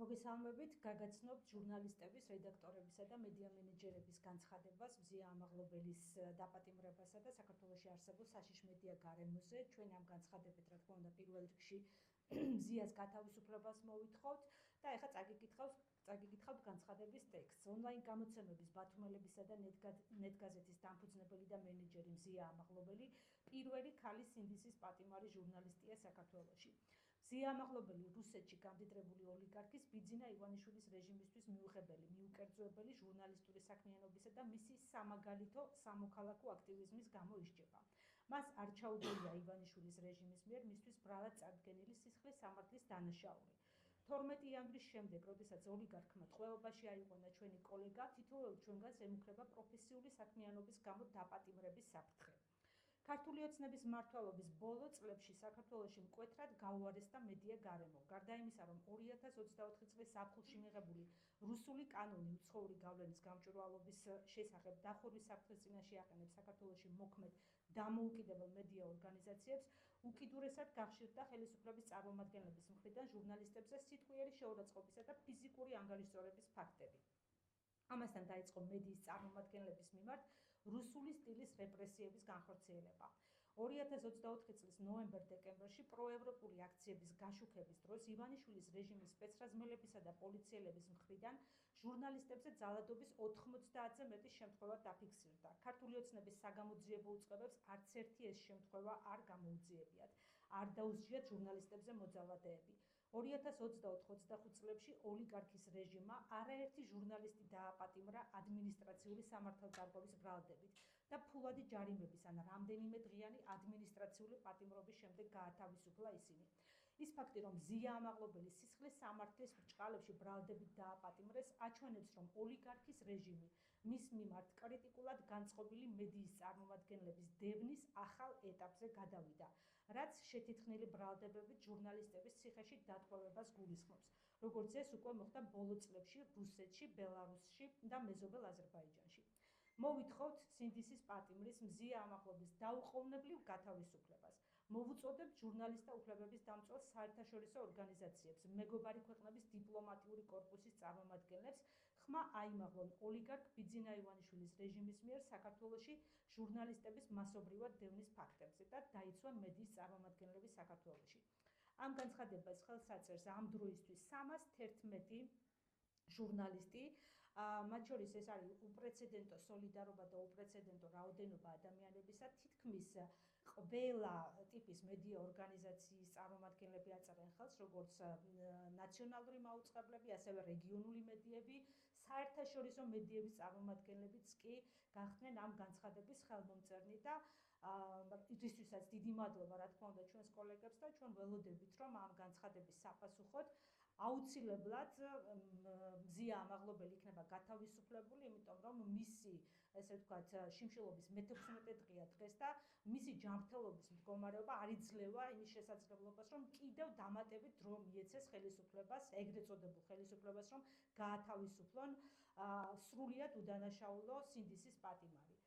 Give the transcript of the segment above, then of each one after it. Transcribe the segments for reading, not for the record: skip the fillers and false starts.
მოგესალმებით, გაგაცნობთ ჟურნალისტების, რედაქტორებისა და მედია მენეჯერების განცხადებას მზია ამაღლობელის დაპატიმრებასა და საქართველოში არსებულ საშიშ მედია გარემოზე. ჩვენ ამ განცხადებით, რა თქმა უნდა, პირველ რიგში მზიას გათავისუფლებას მოვითხოვთ და ეხლა წაგიკითხავთ განცხადების ტექსტს. ონლაინ გამოცემების ბათუმელებისა და ნეტგაზეთის დამფუძნებელი და მენეჯერი მზია ამაღლობელი პირველი ქალი სინდისის პატიმარი ჟურნალისტია საქართველოში. მზია ამაღლობელი რუსეთში გამდიდრებული ოლიგარქის ბიძინა ივანიშვილის რეჟიმისთვის მიუღებელი, მიუკერძოებელი ჟურნალისტური საქმიანობისა და მისი სამაგალითო სამოქალაქო აქტივიზმის გამო ისჯება. მას არ ჩაუდგენია ივანიშვილის რეჟიმის მიერ მისთვის ბრალად წარდგენილი სისხლის სამართლის დანაშაული. 12 იანვრის შემდეგ, როდესაც ოლიგარქმა ტყვეობაში აიყვანა ჩვენი კოლეგა, თითოეულ ჩვენგანს ემუქრება პროფესიული საქმიანობის გამო დაპატიმრების საფრთხე. ქართული ოცნების მმართველობის ბოლო წლებში საქართველოში მკვეთრად გაუარესდა მედია გარემო. გარდა იმისა, რომ 2024 წლის ზაფხულში მიღებული რუსული კანონი უცხოური გავლენის გამჭვირვალობის შესახებ დახურვის საფრთხის წინაშე აყენებს საქართველოში მოქმედ დამოუკიდებელ მედია ორგანიზაციებს, უკიდურესად გახშირდა ხელისუფლების წარმომადგენლების მხრიდან ჟურნალისტებზე სიტყვიერი შეურაცხყოფისა და ფიზიკური ანგარიშწორების ფაქტები. ამასთან დაიწყო მედიის წარმომადგენლების მიმართ რუსული სტილის რეპრესიების განხორციელება. 2024 წლის ნოემბერ-დეკემბერში პროევროპული აქციების გაშუქების დროს ივანიშვილის რეჟიმის სპეცრაზმელებისა და პოლიციელების მხრიდან ჟურნალისტებზე ძალადობის 90-ზე მეტი შემთხვევა დაფიქსირდა. ქართული ოცნების საგამოძიებო უწყებებს არც ერთი ეს შემთხვევა არ გამოუძიებიათ. არ დაუსჯიათ ჟურნალისტებზე მოძალადეები. 2024-25 წლებში ოლიგარქის რეჟიმმა არაერთი ჟურნალისტი დააპატიმრა ადმინისტრაციული სამართალდარღვევის ბრალდებით და ფულადი ჯარიმების ან რამდენიმე დღიანი ადმინისტრაციული პატიმრობის შემდეგ გაათავისუფლა ისინი. ის ფაქტი, რომ მზია ამაღლობელი სისხლის სამართლის ბრჭყალებში ბრალდებით დააპატიმრეს, აჩვენებს, რომ ოლიგარქის რეჟიმი მის მიმართ კრიტიკულად განწყობილი მედიის წარმომადგენლების დევნის ახალ ეტაპზე გადავიდა, რაც შეთითხნილი ბრალდებებით ჟურნალისტების ციხეში დატყვევებას გულისხმობს, როგორც ეს უკვე მოხდა ბოლო წლებში რუსეთში, ბელარუსში და მეზობელ აზერბაიჯანში. მოვითხოვთ სინდისის პატიმრის მზია ამაღლობელის დაუყოვნებლივ გათავისუფლებას. მოვუწოდებთ ჟურნალისტთა უფლებების დამწველ საერთაშორისო ორგანიზაციებს, მეგობარი ქვეყნების დიპლომატიური კორპუსის წარმომადგენლებს ხმა აიმაღლონ ოლიგარქ ბიძინა ივანიშვილის რეჟიმის მიერ საქართველოში ჟურნალისტების მასობრივად დევნის ფაქტებზე და დაიცვა მედიის წარმომადგენლები საქართველოში. ამ განცხადებას ხელს აწერს ამ დროისთვის 311 ჟურნალისტი, მათ შორის ეს არის უპრეცედენტო სოლიდარობა და უპრეცედენტო რაოდენობა ადამიანებისა, თითქმის ყველა ტიპის მედია ორგანიზაციის წარმომადგენლები აწერენ ხელს, როგორც ნაციონალური მაუწყებლები, ასევე რეგიონული მედიები, საერთაშორისო მედიების წარმომადგენლებიც კი გახდნენ ამ განცხადების ხელმომწერნი და ისთვისაც დიდი მადლობა, რა თქმა უნდა, ჩვენს კოლეგებს და ჩვენ ველოდებით, რომ ამ განცხადების საპასუხოდ აუცილებლად მზია ამაღლობელი იქნება გათავისუფლებული, იმიტომ რომ მისი, ესე ვთქვათ, შიმშილობის მე-16 დღეა დღეს და მისი ჯანმრთელობის მდგომარეობა არ იძლევა იმის შესაძლებლობას, რომ კიდევ დამატებით დრო მიეცეს ხელისუფლებას, ეგრეთ წოდებულ ხელისუფლებას, რომ გაათავისუფლონ სრულიად უდანაშაულო სინდისის პატიმარი.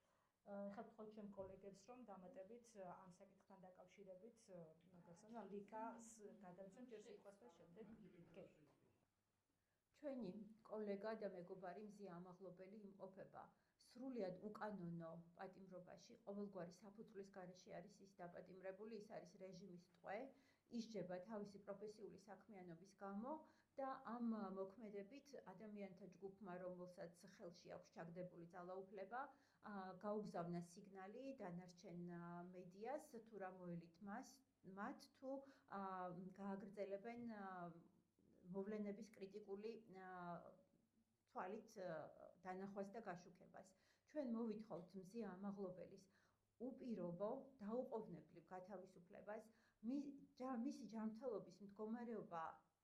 ეხლა ვთხოვთ ჩემ კოლეგებს, რომ დამატებით ამ საკითხთან დაკავშირებით ლიკას გადავცემ ჯერ სიტყვას და შემდეგ ჩვენი კოლეგა და მეგობარი მზია ამაღლობელი იმყოფება სრულიად უკანონო პატიმრობაში, ყოველგვარი საფუძვლის გარეშე არის ის დაპატიმრებული, ის არის რეჟიმის ტყვე, ისჯება თავისი პროფესიული საქმიანობის გამო და ამ მოქმედებით ადამიანთა ჯგუფმა, რომელსაც ხელში აქვს ჩაგდებული ძალაუფლება, გაუგზავნა სიგნალი დანარჩენ მედიას, თუ რა მოელით მათ თუ გააგრძელებენ მოვლენების კრიტიკული თვალით დანახვას და გაშუქებას. ჩვენ მოვითხოვთ მზია ამაღლობელის უპირობო, დაუყოვნებლივ გათავისუფლებას. მისი ჯანმრთელობის მდგომარეობა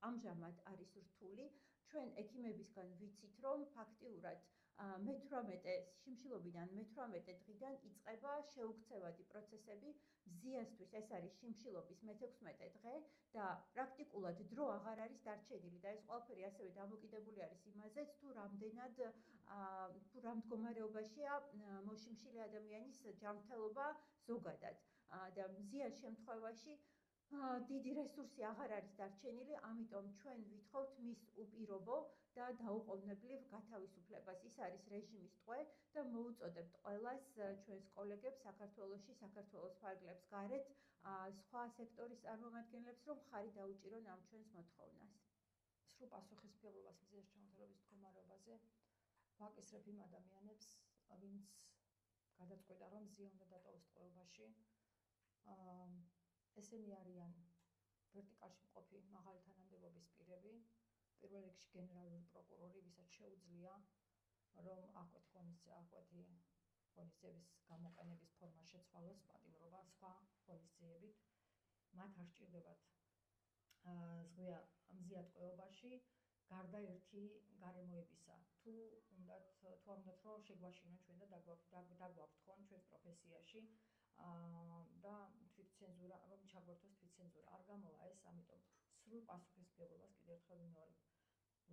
ამჟამად არის რთული. ჩვენ ექიმებისგან ვიცით, რომ ფაქტიურად შიმშილობიდან მე-18 დღიდან იწყება შეუქცევადი პროცესები. მზიასთვის ეს არის შიმშილობის მე-16 დღე და პრაქტიკულად დრო აღარ არის დარჩენილი და ეს ყველაფერი ასევე დამოკიდებული არის იმაზეც, თუ რა მდგომარეობაშია მოშიმშილე ადამიანის ჯანმრთელობა ზოგადად. და მზიას შემთხვევაში დიდი რესურსი აღარ არის დარჩენილი, ამიტომ ჩვენ ვითხოვთ მის უპირობო და დაუყოვნებლივ გათავისუფლებას. ის არის რეჟიმის ტყვე და მოუწოდებთ ყველას ჩვენს კოლეგებს საქართველოში, საქართველოს ფარგლებს გარეთ, სხვა სექტორის წარმომადგენლებს, რომ ხარი დაუჭირონ ამ ჩვენს მოთხოვნას. სრულ პასუხისმგებლობას მზეას ჩამოთვლების მდგომარეობაზე ვაკისრებ იმ ადამიანებს, ვინც გადაწყვიტა, რომ მზია უნდა დატოვოს ტყვეობაში. ესენი არიან ვერტიკალში მყოფი მაღალი თანამდებობის პირები, პირველ რიგში გენერალური პროკურორი, ვისაც შეუძლია, რომ აკვეთ ღონისძიების გამოყენების ფორმა შეცვალოს პატიმრობა სხვა ღონისძიებით. მათ არ სჭირდებათ მზია ტყვეობაში, გარდა ერთი გარემოებისა. თუ არ უნდათ რომ შეგვაშინონ ჩვენ და დაგვავრთხონ ჩვენს პროფესიაში და თვითცენზურა, რომ ჩაგვართოს თვითცენზურა. არ გამოვა ეს, ამიტომ სრულ პასუხისმგებლობას კიდევ ერთხელ ვიმეორებ.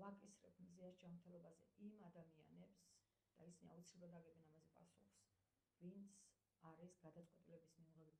ვაკისრებ მზეას ჯანმრთელობაზე იმ ადამიანებს და ისინი აუცილებლად აგებენ ამაზე პასუხს, ვინც არის გადაწყვეტილების მიღწევი